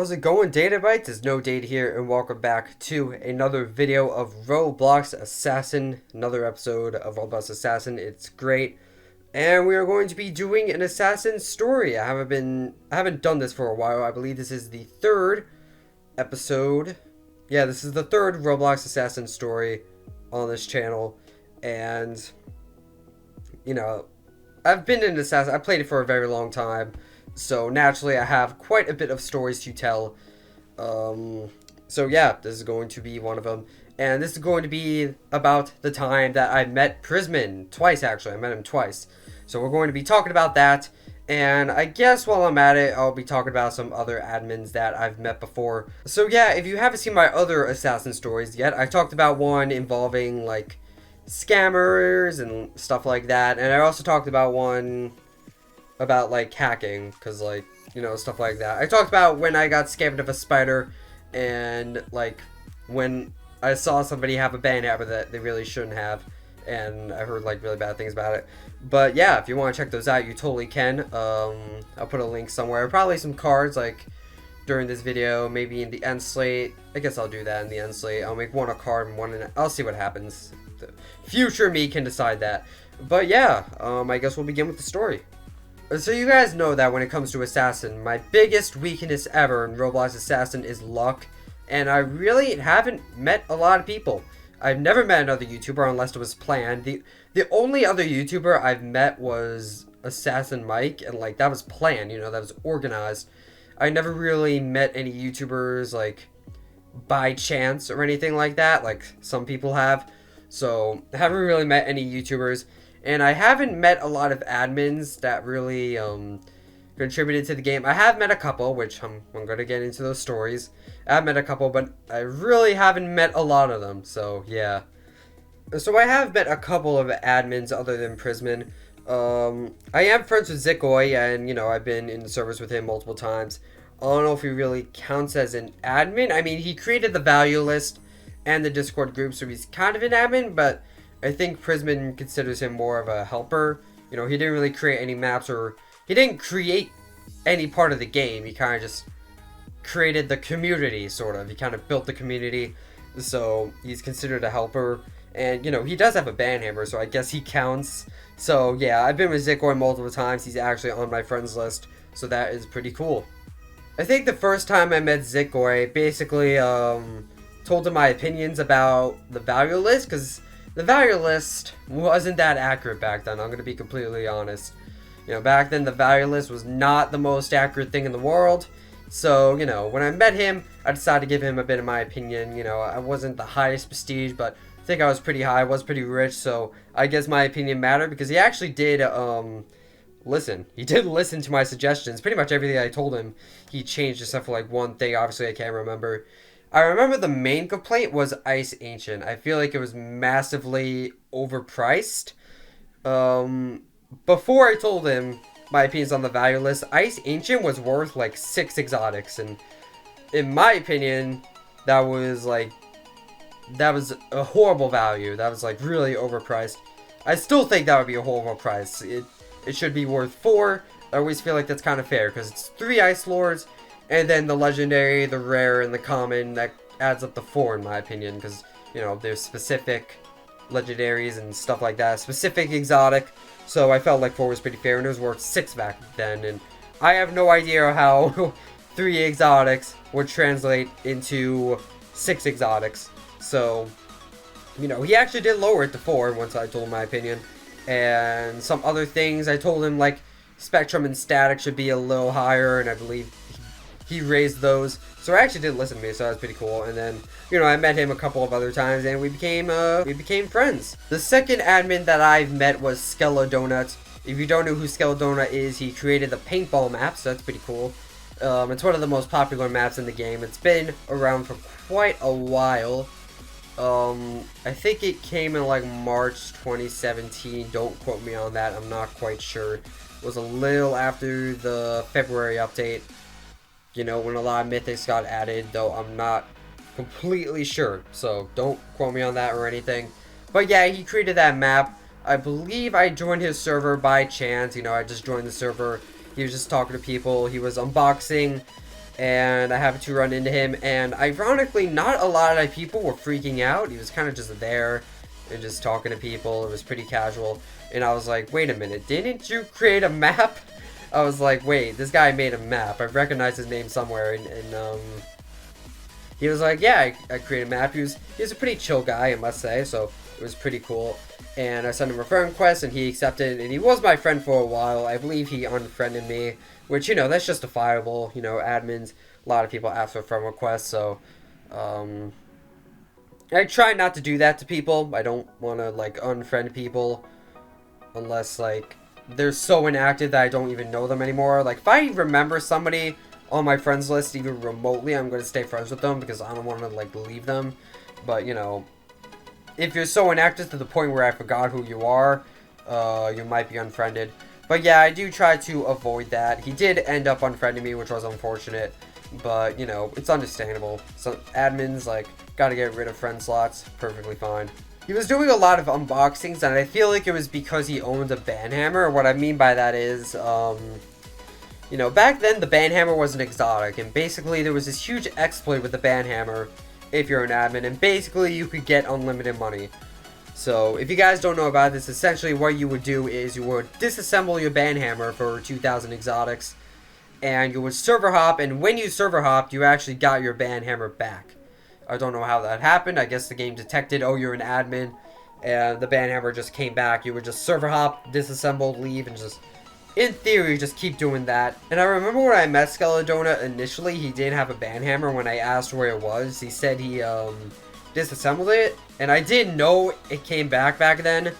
How's it going, Data Bytes? There's no data here, and welcome back to another video of Roblox Assassin. Another episode of Roblox Assassin. It's great, and we are going to be doing an assassin story. I haven't done this for a while. I believe this is the third episode. Yeah, this is the third Roblox Assassin story on this channel, and you know, I've been an assassin. I played it for a very long time. So naturally, I have quite a bit of stories to tell. So yeah, this is going to be one of them. And this is going to be about the time that I met Prisman. Twice, actually. I met him twice. So we're going to be talking about that. And I guess while I'm at it, I'll be talking about some other admins that I've met before. So yeah, if you haven't seen my other assassin stories yet, I talked about one involving, like, scammers and stuff like that. And I also talked about one about, like, hacking, because, like, you know, stuff like that. I talked about when I got scammed of a spider, and, like, when I saw somebody have a band habit that they really shouldn't have, and I heard, like, really bad things about it. But yeah, if you want to check those out, you totally can. I'll put a link somewhere, probably some cards, like, during this video, maybe in the end slate. I guess I'll do that in the end slate. I'll make one a card and one I'll see what happens. The future me can decide that. But yeah, I guess we'll begin with the story. So you guys know that when it comes to Assassin, my biggest weakness ever in Roblox Assassin is luck, and I really haven't met a lot of people. I've never met another YouTuber unless it was planned. The only other YouTuber I've met was Assassin Mike, and, like, that was planned, you know, that was organized. I never really met any YouTubers, like, by chance or anything like that, like some people have. So I haven't really met any YouTubers. And I haven't met a lot of admins that really contributed to the game. I have met a couple, which I'm going to get into those stories. I've met a couple, but I really haven't met a lot of them. So, yeah. So I have met a couple of admins other than Prisman. I am friends with Zikoy, and, you know, I've been in the servers with him multiple times. I don't know if he really counts as an admin. I mean, he created the value list and the Discord group, so he's kind of an admin, but I think Prisman considers him more of a helper. You know, he didn't really create any maps, or he didn't create any part of the game. He kind of just created the community, sort of. He kind of built the community, so he's considered a helper. And, you know, he does have a banhammer, so I guess he counts. So, yeah, I've been with Zikoy multiple times. He's actually on my friends list, so that is pretty cool. I think the first time I met Zikoy, basically, told him my opinions about the value list, because the value list wasn't that accurate back then. I'm going to be completely honest. You know, back then the value list was not the most accurate thing in the world. So, you know, when I met him, I decided to give him a bit of my opinion. You know, I wasn't the highest prestige, but I think I was pretty high. I was pretty rich, so I guess my opinion mattered, because he actually did, listen. He did listen to my suggestions. Pretty much everything I told him, he changed except for, like, one thing. Obviously, I can't remember. I remember the main complaint was Ice Ancient. I feel like it was massively overpriced. Before I told him my opinions on the value list, Ice Ancient was worth like 6 exotics, and in my opinion, that was a horrible value. That was, like, really overpriced. I still think that would be a horrible price. It should be worth 4. I always feel like that's kind of fair, because it's 3 Ice Lords, and then the legendary, the rare, and the common, that adds up to 4 in my opinion, because, you know, there's specific legendaries and stuff like that, specific exotic, so I felt like 4 was pretty fair, and it was worth 6 back then, and I have no idea how 3 exotics would translate into 6 exotics, so, you know, he actually did lower it to 4 once I told him my opinion, and some other things I told him, like, Spectrum and Static should be a little higher, and I believe he raised those, so I actually did listen to me, so that was pretty cool. And then, you know, I met him a couple of other times, and we became friends. The second admin that I've met was Skeledonut. If you don't know who Skeledonut is, he created the paintball map, so that's pretty cool. It's one of the most popular maps in the game. It's been around for quite a while. I think it came in, like, March 2017. Don't quote me on that. I'm not quite sure. It was a little after the February update. You know, when a lot of mythics got added, though I'm not completely sure, so don't quote me on that or anything. But yeah, he created that map. I believe I joined his server by chance. You know, I just joined the server. He was just talking to people. He was unboxing and I happened to run into him, and ironically, not a lot of people were freaking out. He was kind of just there and just talking to people. It was pretty casual, and I was like, wait a minute, didn't you create a map? I was like, wait, this guy made a map. I recognize his name somewhere, and he was like, yeah, I created a map. He was a pretty chill guy, I must say, so it was pretty cool. And I sent him a friend request, and he accepted, and he was my friend for a while. I believe he unfriended me, which, you know, that's justifiable. You know, admins, a lot of people ask for friend requests, so I try not to do that to people. I don't want to, like, unfriend people unless, like, they're so inactive that I don't even know them anymore. Like, if I remember somebody on my friends list, even remotely, I'm going to stay friends with them because I don't want to, like, leave them. But, you know, if you're so inactive to the point where I forgot who you are, you might be unfriended. But yeah, I do try to avoid that. He did end up unfriending me, which was unfortunate. But, you know, it's understandable. Some admins, like, gotta get rid of friend slots. Perfectly fine. He was doing a lot of unboxings, and I feel like it was because he owned a banhammer. What I mean by that is, you know, back then the banhammer was an exotic, and basically there was this huge exploit with the banhammer if you're an admin, and basically you could get unlimited money. So if you guys don't know about this, essentially what you would do is you would disassemble your banhammer for 2,000 exotics, and you would server hop, and when you server hopped, you actually got your banhammer back. I don't know how that happened. I guess the game detected, oh, you're an admin, and the banhammer just came back. You would just server hop, disassemble, leave, and just, in theory, just keep doing that. And I remember when I met Skeledona initially, he didn't have a banhammer. When I asked where it was, he said he disassembled it, and I didn't know it came back then.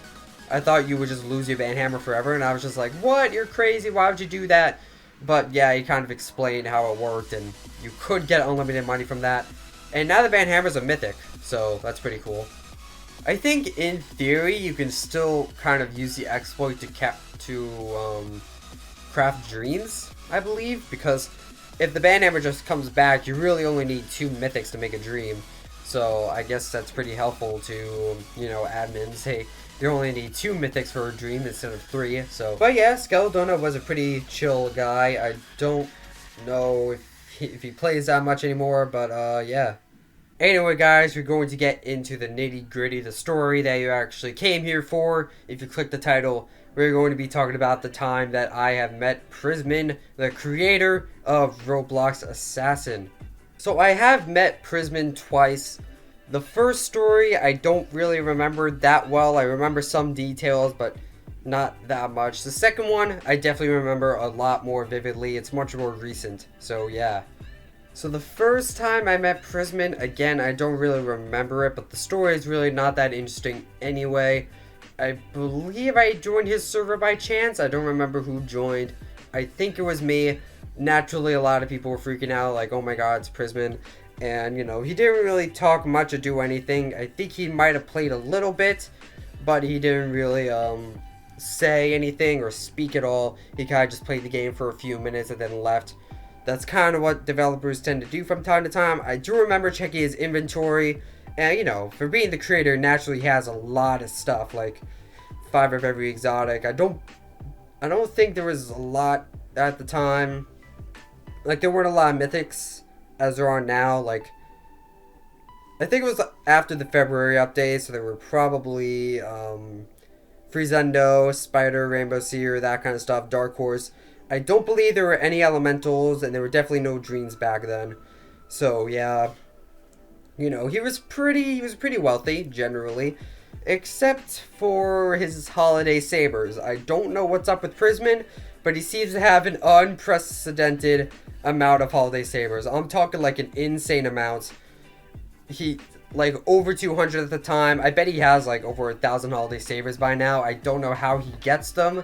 I thought you would just lose your banhammer forever, and I was just like, what? You're crazy. Why would you do that? But yeah, he kind of explained how it worked, and you could get unlimited money from that. And now the banhammer's a mythic, so that's pretty cool. I think in theory you can still kind of use the exploit to craft dreams, I believe, because if the banhammer just comes back, you really only need 2 mythics to make a dream. So I guess that's pretty helpful to, you know, admins. Hey, you only need 2 mythics for a dream instead of 3. So, but yeah, Skeledona was a pretty chill guy. I don't know if he plays that much anymore, but yeah. Anyway, guys, we're going to get into the nitty-gritty, the story that you actually came here for. If you click the title, we're going to be talking about the time that I have met Prisman, the creator of Roblox Assassin. So I have met Prisman twice. The first story I don't really remember that well. I remember some details, but not that much. The second one I definitely remember a lot more vividly. It's much more recent, so yeah. So the first time I met Prisman, again, I don't really remember it, but the story is really not that interesting anyway. I believe I joined his server by chance. I don't remember who joined. I think it was me. Naturally, a lot of people were freaking out, like, oh my god, it's Prisman. And, you know, he didn't really talk much or do anything. I think he might have played a little bit, but he didn't really say anything or speak at all. He kind of just played the game for a few minutes and then left. That's kind of what developers tend to do from time to time. I do remember checking his inventory, and, you know, for being the creator, naturally he has a lot of stuff, like 5 of every exotic. I don't think there was a lot at the time. Like, there weren't a lot of mythics as there are now. Like, I think it was after the February update, so there were probably Friezendo, Spider, Rainbow Seer, that kind of stuff, Dark Horse. I don't believe there were any elementals, and there were definitely no dreams back then. So yeah, you know, he was pretty wealthy generally, except for his holiday sabers. I don't know what's up with Prisman, but he seems to have an unprecedented amount of holiday sabers. I'm talking like an insane amount. He like over 200 at the time. I bet he has like over 1,000 holiday sabers by now. I don't know how he gets them.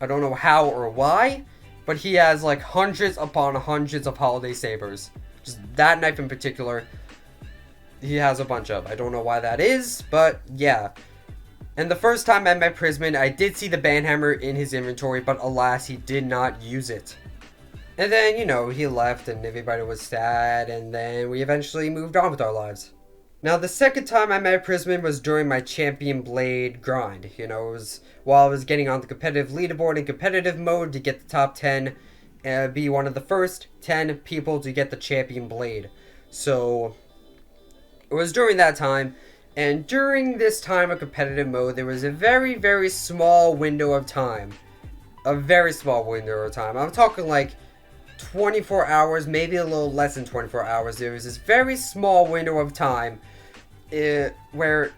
I don't know how or why, but he has like hundreds upon hundreds of holiday sabers. Just that knife in particular, he has a bunch of. I don't know why that is, but yeah. And the first time I met Prisman, I did see the banhammer in his inventory, but alas, he did not use it. And then, you know, he left and everybody was sad, and then we eventually moved on with our lives. Now, the second time I met Prisman was during my Champion Blade grind. You know, it was while I was getting on the competitive leaderboard in competitive mode to get the top 10 be one of the first 10 people to get the champion blade. So it was during that time, and during this time of competitive mode, there was a very, very small window of time. A very small window of time. I'm talking like 24 hours, maybe a little less than 24 hours. There was this very small window of time where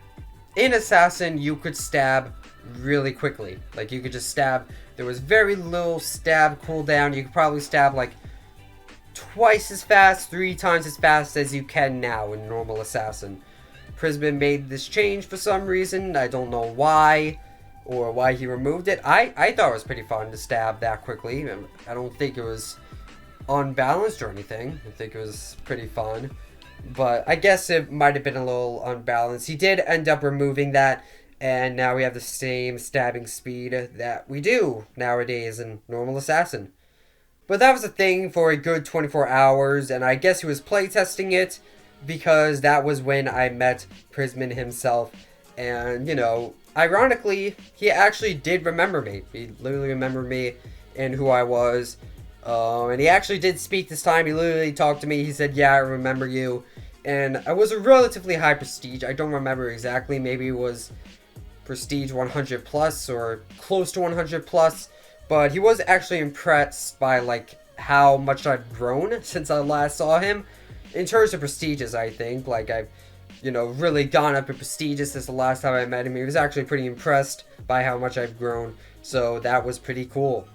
in Assassin you could stab really quickly. Like, you could just stab. There was very little stab cooldown. You could probably stab like twice as fast, 3 times as fast as you can now in normal Assassin. Prisman made this change for some reason. I don't know why, or why he removed it. I thought it was pretty fun to stab that quickly. I don't think it was unbalanced or anything. I think it was pretty fun. But I guess it might have been a little unbalanced. He did end up removing that, and now we have the same stabbing speed that we do nowadays in normal Assassin. But that was a thing for a good 24 hours, and I guess he was playtesting it because that was when I met Prisman himself. And, you know, ironically, he actually did remember me. He literally remembered me and who I was. And he actually did speak this time. He literally talked to me. He said, yeah, I remember you. And I was a relatively high prestige. I don't remember exactly. Maybe it was prestige 100 plus or close to 100 plus. But he was actually impressed by, like, how much I've grown since I last saw him. In terms of prestiges, I think. Like, I've, you know, really gone up in prestiges since the last time I met him. He was actually pretty impressed by how much I've grown. So that was pretty cool.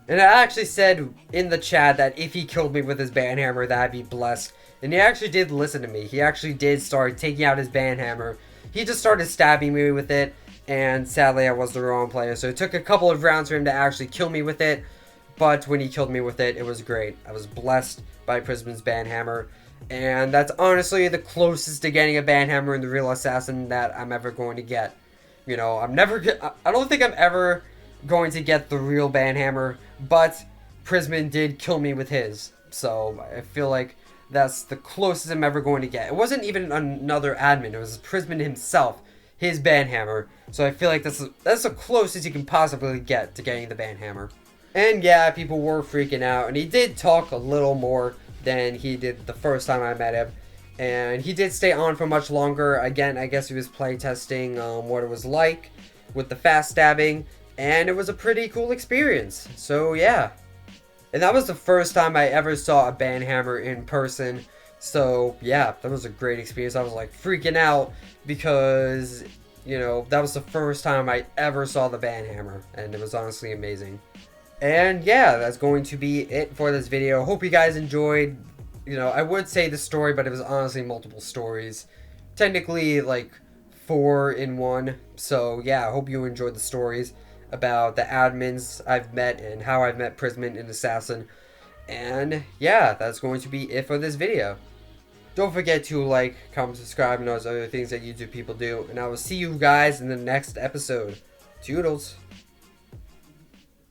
And I actually said in the chat that if he killed me with his banhammer, that I'd be blessed. And he actually did listen to me. He actually did start taking out his banhammer. He just started stabbing me with it. And sadly, I was the wrong player. So it took a couple of rounds for him to actually kill me with it. But when he killed me with it, it was great. I was blessed by Prisman's banhammer. And that's honestly the closest to getting a banhammer in the real Assassin that I'm ever going to get. You know, I don't think I'm ever going to get the real banhammer. But Prisman did kill me with his. So I feel like that's the closest I'm ever going to get. It wasn't even another admin. It was Prisman himself. His banhammer. So I feel like that's the closest you can possibly get to getting the banhammer. And yeah, people were freaking out. And he did talk a little more than he did the first time I met him. And he did stay on for much longer. Again, I guess he was playtesting what it was like with the fast stabbing. And it was a pretty cool experience. So yeah. And that was the first time I ever saw a banhammer in person. So yeah, that was a great experience. I was like freaking out because, you know, that was the first time I ever saw the banhammer. And it was honestly amazing. And yeah, that's going to be it for this video. Hope you guys enjoyed. You know, I would say the story, but it was honestly multiple stories. Technically, like 4 in 1. So yeah, I hope you enjoyed the stories about the admins I've met and how I've met Prisman and Assassin. And yeah, that's going to be it for this video. Don't forget to like, comment, subscribe, and those other things that YouTube people do. And I will see you guys in the next episode. Toodles.